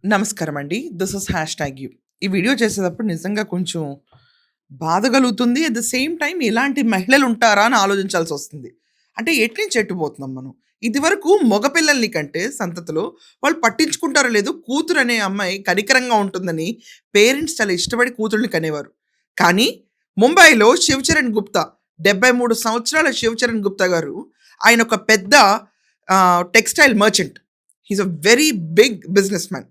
నమస్కారం అండి. This is hashtag you. ఈ వీడియో చేసేటప్పుడు నిజంగా కొంచెం బాధ కలుగుతుంది. అట్ ద సేమ్ టైమ్ ఇలాంటి మహిళలుంటారా అని ఆలోచించాల్సొస్తుంది. అంటే ఎటునుంచి ఎట్టుపోతున్నాం మనం. ఇదివరకు మగ పిల్లల్ని కంటే సంతతిలో వాళ్ళు పట్టించుకుంటారో లేదో కూతురనే అమ్మాయి కనికరంగా ఉంటుందని పేరెంట్స్ చాలా ఇష్టపడి కూతుళ్ళని కనేవారు. కానీ ముంబైలో 'శివచరణ్ గుప్తా' 73 సంవత్సరాల 'శివచరణ్ గుప్తా' గారు ఆయన ఒక పెద్ద textile merchant. He is a very big businessman.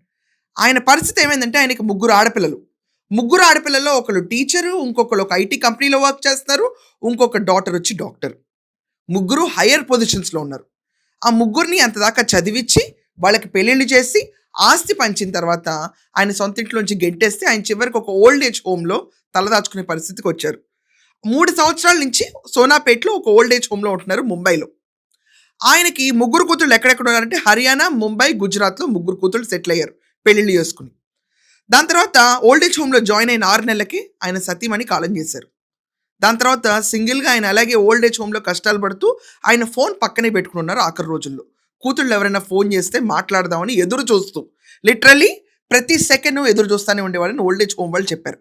ఆయన పరిస్థితి ఏమైందంటే ఆయనకి ముగ్గురు ఆడపిల్లలు. ముగ్గురు ఆడపిల్లల్లో ఒకళ్ళు టీచరు, ఇంకొకళ్ళు ఒక ఐటీ కంపెనీలో వర్క్ చేస్తారు. ఇంకొక డాటర్ వచ్చి డాక్టర్. ముగ్గురు హైయర్ పొజిషన్స్‌లో ఉన్నారు. ఆ ముగ్గురిని అంతదాకా చదివిచ్చి, వాళ్ళకి పెళ్ళిళ్ళు చేసి, ఆస్తి పంచిన తర్వాత ఆయన సొంత ఇంట్లోంచి గెంటేస్తే ఆయన చివరికి ఒక ఓల్డ్ ఏజ్ హోమ్‌లో తలదాచుకునే పరిస్థితికొచ్చారు. 3 సంవత్సరాల నుంచి సోనాపేట్‌లో ఒక ఓల్డ్ ఏజ్ హోమ్‌లో ఉంటున్నారు ముంబైలో. ఆయనకి ముగ్గురు కూతుళ్ళు ఎక్కడెక్కడ ఉన్నారంటే హర్యానా, ముంబై, గుజరాత్‌లో ముగ్గురు కూతుళ్ళు సెటిల్ అయ్యారు పెళ్ళిళ్ళు చేసుకొని. దాని తర్వాత ఓల్డ్ ఏజ్ హోమ్‌లో జాయిన్ అయిన 6 నెలలకి ఆయన సతీమణి కాలం చేశారు. దాని తర్వాత సింగిల్‌గా ఆయన అలాగే ఓల్డ్ ఏజ్ హోమ్‌లో కష్టాలు పడుతూ ఆయన ఫోన్ పక్కనే పెట్టుకొనున్నారు ఆఖరి రోజుల్లో. కూతుళ్ళు ఎవరైనా ఫోన్ చేస్తే మాట్లాడదామని ఎదురు చూస్తూ లిటరల్లీ ప్రతి సెకండు ఎదురు చూస్తానే ఉండేవాళ్ళని ఓల్డ్ ఏజ్ హోమ్ వాళ్ళు చెప్పారు.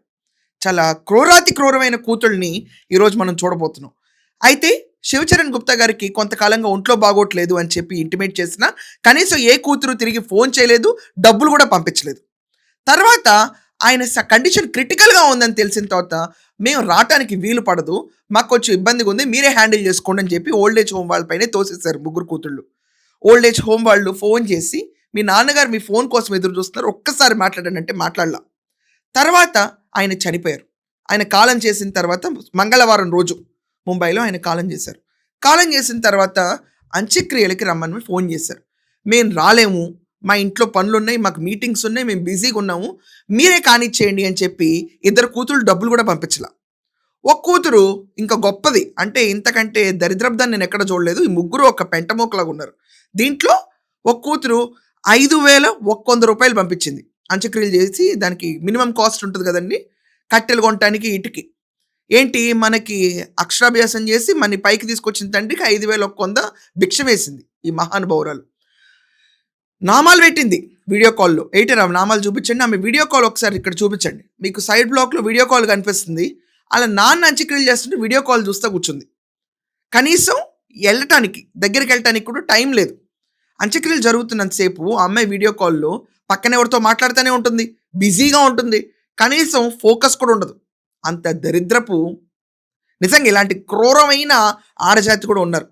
చాలా క్రూరాతి క్రూరమైన కూతుళ్ళని ఈరోజు మనం చూడబోతున్నాం. అయితే 'శివచరణ్ గుప్తా' గారికి కొంతకాలంగా ఒంట్లో బాగోట్లేదు అని చెప్పి ఇంటిమేట్ చేసినా కనీసం ఏ కూతురు తిరిగి ఫోన్ చేయలేదు, డబ్బులు కూడా పంపించలేదు. తర్వాత ఆయన కండిషన్ క్రిటికల్‌గా ఉందని తెలిసిన తర్వాత, మేము రాటానికి వీలు పడదు. మాకు కొంచెం ఇబ్బందిగా ఉంది. మీరే హ్యాండిల్ చేసుకోండి అని చెప్పి ఓల్డ్ ఏజ్ హోమ్ వాళ్ళ పైనే తోసేసారు ముగ్గురు కూతుళ్ళు. ఓల్డ్ ఏజ్ హోమ్ వాళ్ళు ఫోన్ చేసి, "మీ నాన్నగారు మీ ఫోన్ కోసం ఎదురు చూస్తున్నారు. ఒక్కసారి మాట్లాడండి" అంటే మాట్లాడలా. తర్వాత ఆయన చనిపోయారు. ఆయన కాలం చేసిన తర్వాత మంగళవారం రోజు ముంబైలో ఆయన కాలం చేశారు. కాలం చేసిన తర్వాత అంత్యక్రియలకి రమ్మని ఫోన్ చేశారు. "మేము రాలేము. మా ఇంట్లో పనులున్నాయి. మాకు మీటింగ్స్ ఉన్నాయి. మేము బిజీగా ఉన్నాము. మీరే కానిచ్చేయండి" అని చెప్పి ఇద్దరు కూతుళ్ళు డబ్బులు కూడా పంపించలా. ఒక కూతురు ఇంకా గొప్పది. అంటే ఇంతకంటే దరిద్రపుదాన్ని నేను ఎక్కడ చూడలేదు. ఈ ముగ్గురు ఒక పెంటమూకలాగా ఉన్నారు. దీంట్లో ఒక కూతురు రూ. 5,100 పంపించింది. అంత్యక్రియలు చేసి దానికి మినిమమ్ కాస్ట్ ఉంటది కదండీ! కట్టెలు కొనటానికి ఈటికి. ఏంటి మనకి అక్షరాభ్యాసం చేసి మనని పైకి తీసుకొచ్చిన తండ్రికి 5,100 భిక్ష వేసింది ఈ మహానుభావురాలు. నామాలు పెట్టింది వీడియో కాల్‌లో. "ఎయిటర్ ఆమె నామాలు చూపించండి. ఆమె వీడియో కాల్ ఒకసారి ఇక్కడ చూపించండి. మీకు సైడ్ బ్లాక్‌లో వీడియో కాల్ కనిపిస్తుంది." ఆళ్ళ నాన్న అంత్యక్రియలు చేస్తుంటే వీడియో కాల్ చూస్తా కూర్చుంది. కనీసం దగ్గరికెళ్ళటానికి కూడా టైం లేదు. అంత్యక్రియలు జరుగుతున్నంత సేపు ఆ అమ్మాయి వీడియో కాల్‌లో పక్కన ఎవరితో మాట్లాడుతూనే ఉంటుంది. బిజీగా ఉంటుంది. కనీసం ఫోకస్ కూడా ఉండదు. అంత దరిద్రపు నిజంగా ఇలాంటి క్రూరమైన ఆడజాతి కూడా ఉన్నారు.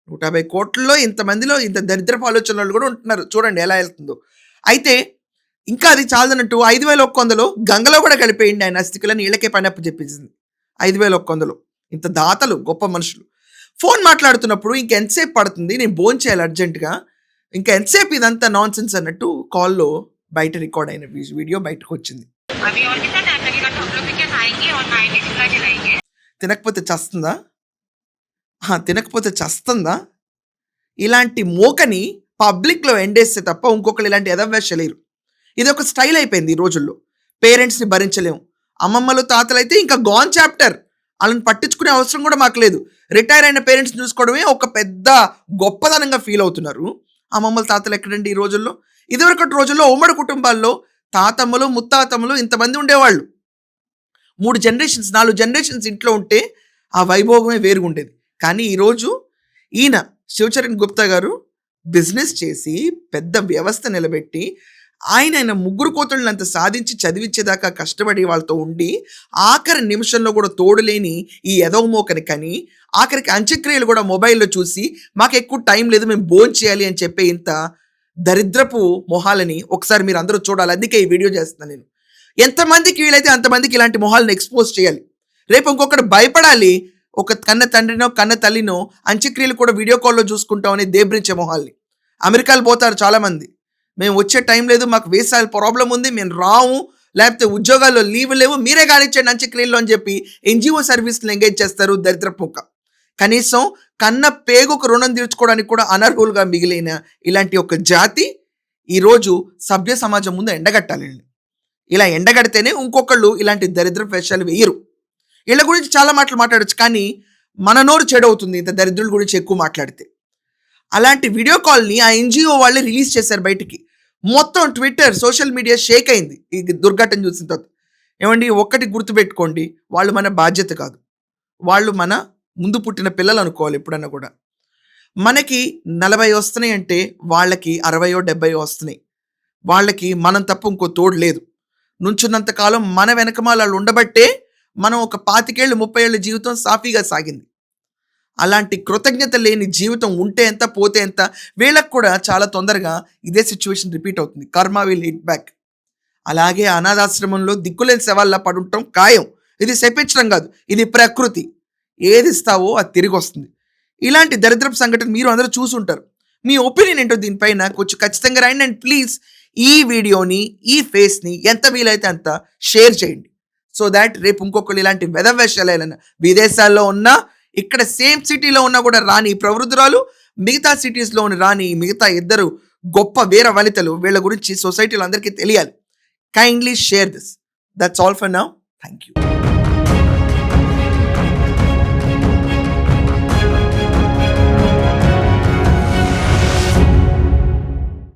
150,00,00,000లో ఇంతమందిలో ఇంత దరిద్రపు ఆలోచనలోళ్ళు కూడా ఉంటున్నారు. చూడండి ఎలా ఎళ్తుందో. అయితే ఇంకా అది చాలదన్నట్టు 5,100 గంగలో కూడా కలిపేయండి ఆయన అస్థికలని ఈళ్ళకే పనప్ప చెప్పేసింది. 5,100 ఇంత దాతలు గొప్ప మనుషులు. ఫోన్ మాట్లాడుతున్నప్పుడు ఇంకెంతసేపు పడుతుంది? నేను భోంచేయాలి అర్జెంట్‌గా. ఇంకా ఎంతసేపు ఇదంతా నాన్‌సెన్స్ అన్నట్టు కాల్‌లో బయట రికార్డ్ అయిన వీడియో బయటకొచ్చింది. अभी और कितना टाइम लगेगा? तो हम लोग भी क्या खाएँगे और नहाएँगे, चूल्हा जलाएँगे। తినకపోతే చస్తుందా? తినకపోతే చస్తందా? ఇలాంటి మోకని పబ్లిక్‌లో ఎండేస్తే తప్ప ఇంకొకళ్ళు ఇలాంటి ఎదవేషాలేయరు. ఇదొక స్టైల్ అయిపోయింది ఈ రోజుల్లో. పేరెంట్స్‌ని భరించలేము. అమ్మమ్మలు, తాతలైతే ఇంకా గాన్ చాప్టర్. ఆళ్ళని పట్టించుకునే అవసరం కూడా మాకు లేదు. రిటైర్ అయిన పేరెంట్స్‌ని చూసుకోవడమే ఒక పెద్ద గొప్పదనంగా ఫీల్ అవుతున్నారు. అమ్మమ్మలు, తాతలు ఎక్కడండి ఈ రోజుల్లో? ఇదివరకటి రోజుల్లో ఉమ్మడి కుటుంబాల్లో తాతమ్మలు, ముత్తాతమ్మలు ఇంతమంది ఉండేవాళ్ళు. 3 జనరేషన్స్, 4 జనరేషన్స్ ఇంట్లో ఉంటే ఆ వైభోగమే వేరుగుండేది. కానీ ఈరోజు ఈయన 'శివచరణ్ గుప్తా' గారు బిజినెస్ చేసి పెద్ద వ్యవస్థ నిలబెట్టి ఆయన ముగ్గురు కూతుళ్ళనంత సాధించి చదివిచ్చేదాకా కష్టపడి వాళ్ళతో ఉండి ఆఖరి నిమిషంలో కూడా తోడులేని ఈ ఎదవ మోకని కని ఆఖరికి అంత్యక్రియలు కూడా మొబైల్‌లో చూసి మాకెక్కువ టైం లేదు మేము భోంచేయాలి అని చెప్పే ఇంత దరిద్రపు మొహాలని ఒకసారి మీరందరూ చూడాలి. అందుకే ఈ వీడియో చేస్తున్నాను నేను. ఎంతమందికి వీలైతే అంతమందికి ఇలాంటి మొహాలను ఎక్స్‌పోజ్ చేయాలి. రేపు ఇంకొకడు భయపడాలి. ఒక కన్న తండ్రినో, కన్న తల్లినో అంత్యక్రియలు కూడా వీడియో కాల్‌లో చూసుకుంటామని దేబ్రించే మొహాల్ని. అమెరికాలో పోతారు చాలామంది. మేము వచ్చే టైం లేదు. మాకు వీసాల ప్రాబ్లమ్ ఉంది. మేము రాము. లేకపోతే ఉద్యోగాల్లో లీవ్ లేవు. మీరే కానిచ్చేయండి అంత్యక్రియల్లో అని చెప్పి ఎన్‌జీఓ సర్వీస్‌లో ఎంగేజ్ చేస్తారు దరిద్రపు మొక్క. కనీసం కన్న పేగుకు రుణం తీర్చుకోవడానికి కూడా అనర్హులుగా మిగిలిన ఇలాంటి ఒక జాతి ఈరోజు సభ్య సమాజం ముందు ఎండగట్టాలండి. ఇలా ఎండగడితేనే ఇంకొకళ్ళు ఇలాంటి దరిద్రపు వేషాలు వేయరు. ఈళ్ళ గురించి చాలా మాటలు మాట్లాడొచ్చు. కానీ మన నోరు చెడవుతుంది ఇంత దరిద్రుల గురించి ఎక్కువ మాట్లాడితే. అలాంటి వీడియో కాల్‌ని ఆ ఎన్‌జీఓ వాళ్ళే రిలీజ్ చేశారు బయటికి. మొత్తం ట్విట్టర్, సోషల్ మీడియా షేక్ అయింది ఈ దుర్ఘటన చూసిన తర్వాత. ఏమండి ఒక్కటి గుర్తుపెట్టుకోండి, వాళ్ళు మన బాధ్యత కాదు. వాళ్ళు మన ముందు పుట్టిన పిల్లలు అనుకోవాలి ఎప్పుడన్నా కూడా. మనకి 40 వస్తున్నాయి అంటే వాళ్ళకి 60 70 వస్తున్నాయి. వాళ్ళకి మనం తప్ప ఇంకో తోడు లేదు. నుంచున్నంత కాలం మన వెనకమాల వాళ్ళు ఉండబట్టే మనం ఒక 25 ఏళ్ళు 30 ఏళ్ళ జీవితం సాఫీగా సాగింది. అలాంటి కృతజ్ఞత లేని జీవితం ఉంటే ఎంత, పోతే ఎంత. వీళ్ళకి కూడా చాలా తొందరగా ఇదే సిచ్యువేషన్ రిపీట్ అవుతుంది. కర్మ విల్ హిట్ బ్యాక్. అలాగే అనాథాశ్రమంలో దిక్కులేని శవాల్లా పడుంటాం ఖాయం. ఇది శపించడం కాదు, ఇది ప్రకృతి. ఏది ఇస్తావో అది తిరిగి వస్తుంది. ఇలాంటి దరిద్రపు సంఘటన మీరు అందరూ చూసుంటారు. మీ ఒపీనియన్ ఏంటో దీనిపైన కొంచెం ఖచ్చితంగా రాయండి. అండ్ ప్లీజ్ ఈ వీడియోని, ఈ ఫేస్ని ఎంత వీలైతే అంత షేర్ చేయండి. సో దాట్ రేపు ఇంకొకరు ఇలాంటి వెధవేషాలైన విదేశాల్లో ఉన్నా, ఇక్కడ సేమ్ సిటీలో ఉన్నా కూడా రాని ఈ ప్రవృద్ధురాలు, మిగతా సిటీస్లో రాని మిగతా ఇద్దరు గొప్ప వీర వనితలు, వీళ్ళ గురించి సొసైటీలో అందరికీ తెలియాలి. Kindly share this. That's all for now. Thank you.